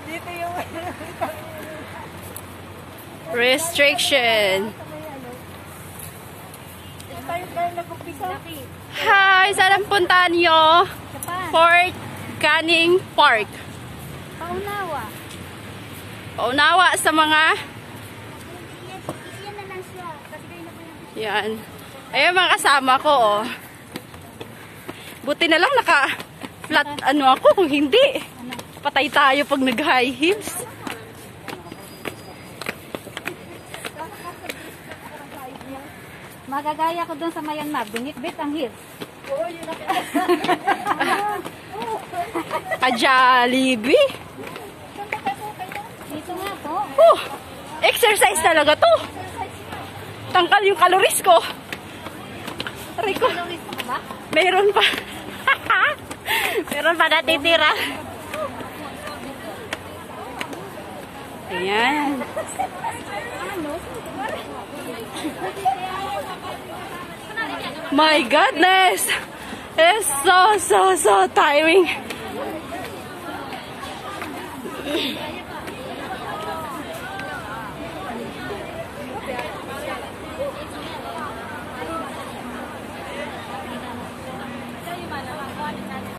Dito yung... Restriction. Tayo nag-umpisa. Hi! Saan ang puntahan nyo? Fort Canning Park. Paunawa. Paunawa sa mga... Yan na lang siya. Kasi kayo na po yung... Yan. Ayan mga kasama ko, oh. Buti na lang naka-flat ano ako. Kung hindi, patay tayo pag nag-high heels. Magagaya ko doon sa Myanmar. Binitbit ang heels. Oo, yun na. Ka-Jollibee. Dito nga po. Exercise talaga to. Tangkal yung calories ko. Rico. Meron pa. Meron pa natitira. Ayan. My goodness. It's so tiring.